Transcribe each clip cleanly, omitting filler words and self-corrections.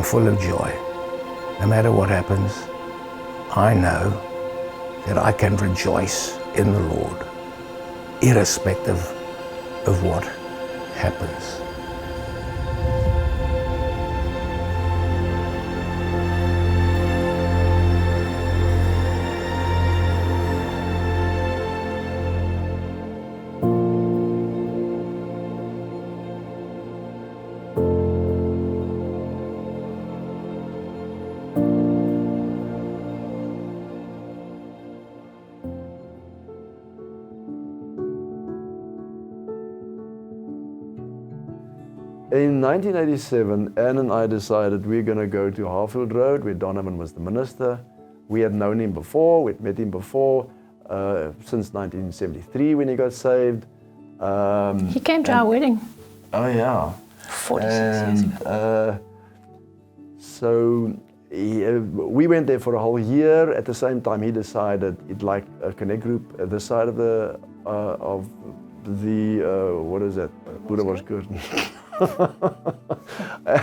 are full of joy. No matter what happens, I know that I can rejoice in the Lord, irrespective of what happens. In 1987, Anne and I decided we're going to go to Harfield Road, where Donovan was the minister. We had known him before, we'd met him before, since 1973 when he got saved. He came to our wedding. Oh yeah. 46 years ago. So we went there for a whole year. At the same time, he decided he'd like a connect group at this side of the what is that? Boerewaarskirchen.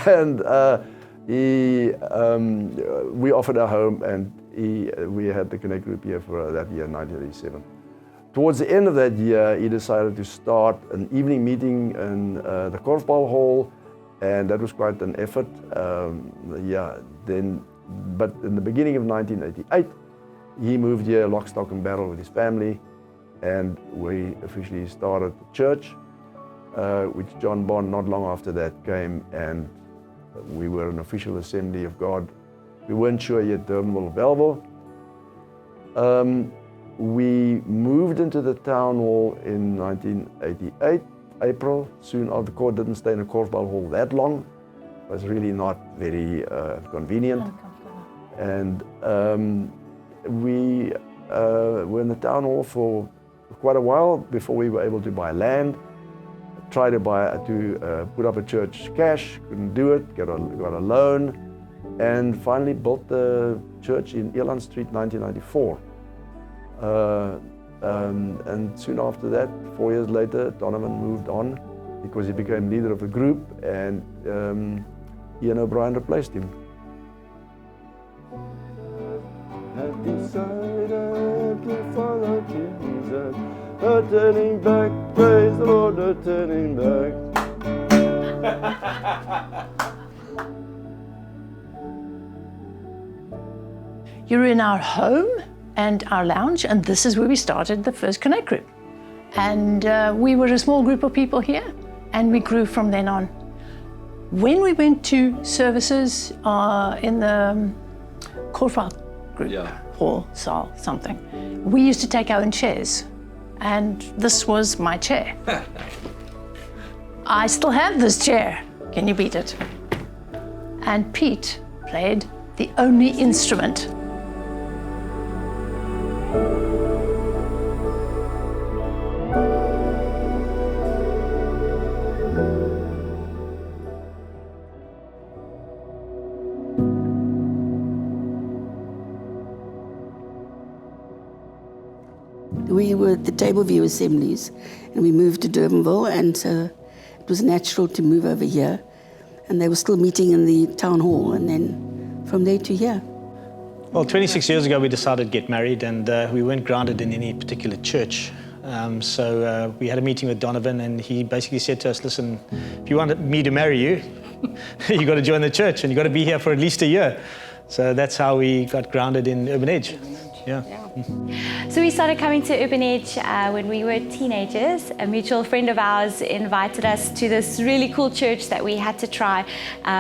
And we offered our home, and we had the connect group here for that year, 1987. Towards the end of that year, he decided to start an evening meeting in the Korfbal Hall, and that was quite an effort. But in the beginning of 1988, he moved here lock, stock and barrel with his family, and we officially started the church, which John Bond not long after that came, and we were an official Assembly of God. We weren't sure yet, Durbanville, Belleville. We moved into the town hall in 1988, April. Soon after, the court didn't stay in the Korfbal Hall that long. It was really not very convenient. And we were in the town hall for quite a while before we were able to buy land. Tried to put up a church cash, couldn't do it, got a loan, and finally built the church in Eland Street, 1994. And soon after that, 4 years later, Donovan moved on because he became leader of the group, and Ian O'Brien replaced him. I've decided to follow Jesus. No turning back, praise the Lord, no turning back. You're in our home and our lounge, and this is where we started the first Connect group. And we were a small group of people here, and we grew from then on. When we went to services in the Korfbal group, hall, saal, something, we used to take our own chairs. And this was my chair. I still have this chair. Can you beat it? And Pete played the only instrument. We were at the Table View Assemblies, and we moved to Durbanville, and so it was natural to move over here. And they were still meeting in the town hall, and then from there to here. Well, 26 years ago we decided to get married, and we weren't grounded in any particular church. So we had a meeting with Donovan, and he basically said to us, listen, if you want me to marry you, you got to join the church, and you got to be here for at least a year. So that's how we got grounded in Urban Edge. Yeah. So we started coming to Urban Edge when we were teenagers. A mutual friend of ours invited us to this really cool church that we had to try.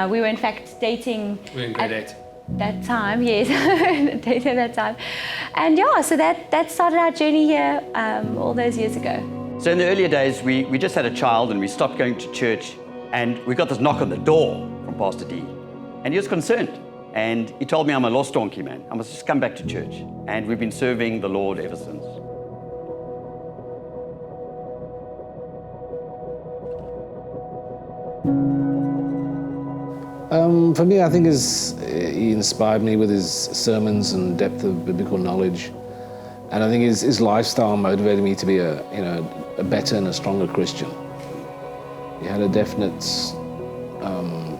We were in fact dating. We were in grade 8. That time, yes, dating at that time. And yeah, so that started our journey here all those years ago. So in the earlier days, we just had a child and we stopped going to church, and we got this knock on the door from Pastor D. And he was concerned. And he told me, I'm a lost donkey, man. I must just come back to church. And we've been serving the Lord ever since. For me, I think he inspired me with his sermons and depth of biblical knowledge. And I think his lifestyle motivated me to be a better and a stronger Christian. He had a definite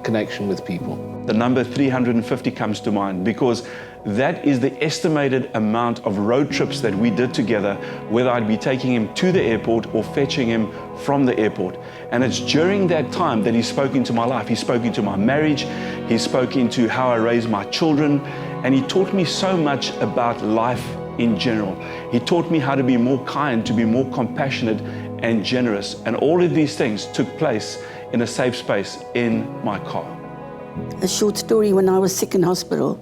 connection with people. the number 350 comes to mind, because that is the estimated amount of road trips that we did together, whether I'd be taking him to the airport or fetching him from the airport. And it's during that time that he spoke into my life. He spoke into my marriage, he spoke into how I raise my children, and he taught me so much about life in general. He taught me how to be more kind, to be more compassionate and generous. And all of these things took place in a safe space in my car. A short story: when I was sick in hospital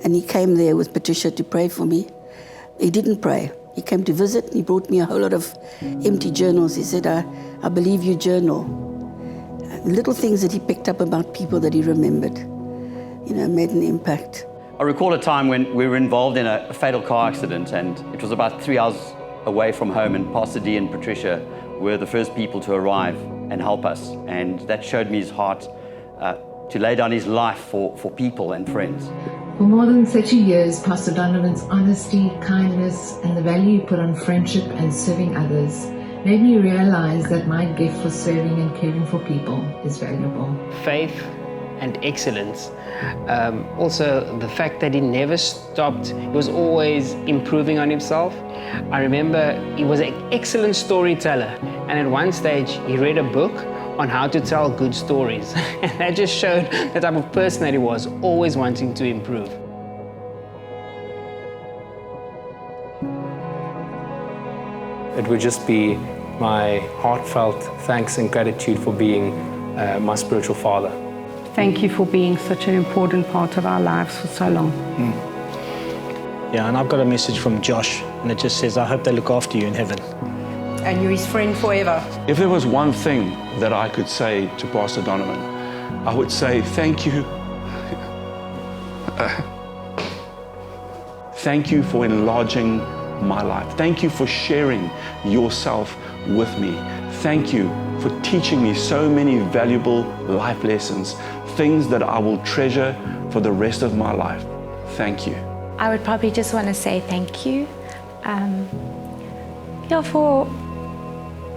and he came there with Patricia to pray for me, he didn't pray. He came to visit and he brought me a whole lot of empty journals. He said, I believe you journal. Little things that he picked up about people that he remembered, made an impact. I recall a time when we were involved in a fatal car accident, and it was about 3 hours away from home, and Pastor D and Patricia were the first people to arrive and help us. And that showed me his heart to lay down his life for people and friends. For more than 30 years, Pastor Donovan's honesty, kindness, and the value he put on friendship and serving others made me realize that my gift for serving and caring for people is valuable. Faith and excellence. Also, the fact that he never stopped, he was always improving on himself. I remember he was an excellent storyteller, and at one stage he read a book on how to tell good stories. And that just showed the type of person that he was, always wanting to improve. It would just be my heartfelt thanks and gratitude for being my spiritual father. Thank you for being such an important part of our lives for so long. Yeah, and I've got a message from Josh, and it just says, I hope they look after you in heaven. And you're his friend forever. If there was one thing that I could say to Pastor Donovan, I would say thank you. Thank you for enlarging my life. Thank you for sharing yourself with me. Thank you for teaching me so many valuable life lessons, things that I will treasure for the rest of my life. Thank you. I would probably just want to say thank you.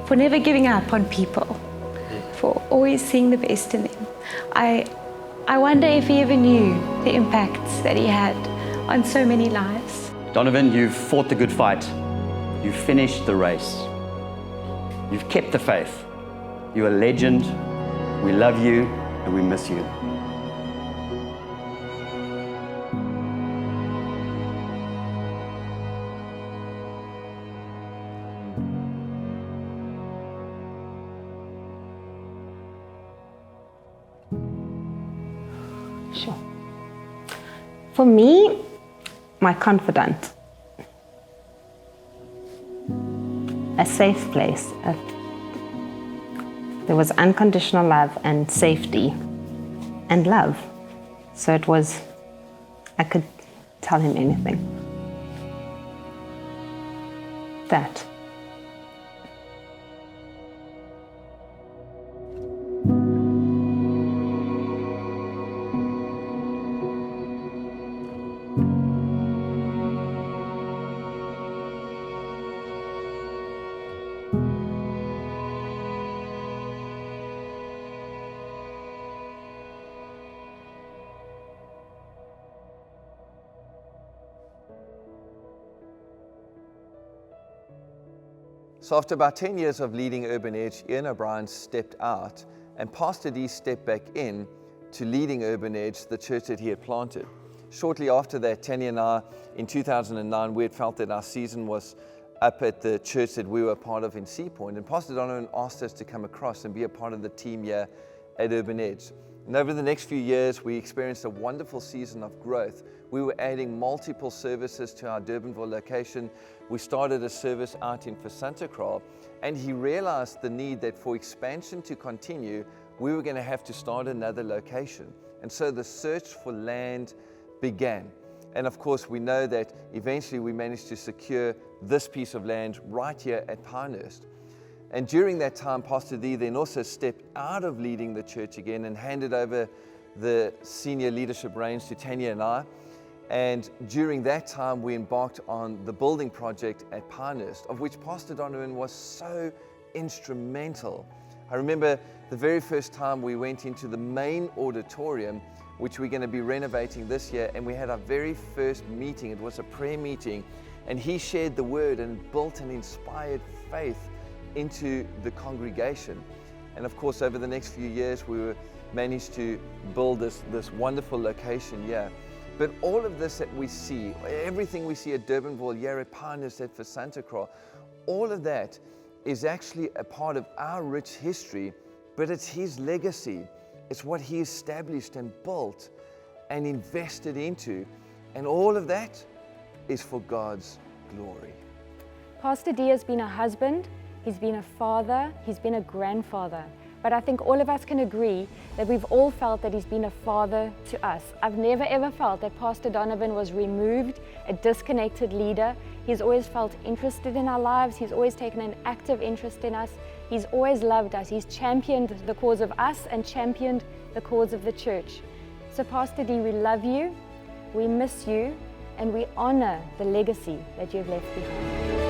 For never giving up on people, for always seeing the best in them. I wonder if he ever knew the impact that he had on so many lives. Donovan, you've fought the good fight. You've finished the race. You've kept the faith. You're a legend. We love you and we miss you. Sure. For me, my confidant. A safe place. There was unconditional love and safety and love. So I could tell him anything. That. So after about 10 years of leading Urban Edge, Ian O'Brien stepped out and Pastor D stepped back in to leading Urban Edge, the church that he had planted. Shortly after that, Tanya and I, in 2009, we had felt that our season was up at the church that we were part of in Sea Point, and Pastor Donovan asked us to come across and be a part of the team here at Urban Edge. And over the next few years, we experienced a wonderful season of growth. We were adding multiple services to our Durbanville location. We started a service out in Santa Cruz, and he realized the need that for expansion to continue, we were going to have to start another location. And so the search for land began. And of course, we know that eventually we managed to secure this piece of land right here at Pinehurst. And during that time, Pastor D then also stepped out of leading the church again and handed over the senior leadership reins to Tanya and I. And during that time, we embarked on the building project at Pinehurst, of which Pastor Donovan was so instrumental. I remember the very first time we went into the main auditorium, which we're going to be renovating this year, and we had our very first meeting. It was a prayer meeting, and he shared the word and built an inspired faith into the congregation. And of course, over the next few years, we managed to build this wonderful location here. But all of this that we see, everything we see at Durbanville, here at Pinehurst, at for Santa Croix, all of that is actually a part of our rich history, but it's his legacy. It's what he established and built and invested into. And all of that is for God's glory. Pastor D has been a husband, he's been a father, he's been a grandfather. But I think all of us can agree that we've all felt that he's been a father to us. I've never ever felt that Pastor Donovan was removed, a disconnected leader. He's always felt interested in our lives. He's always taken an active interest in us. He's always loved us. He's championed the cause of us and championed the cause of the church. So Pastor D, we love you, we miss you, and we honor the legacy that you've left behind.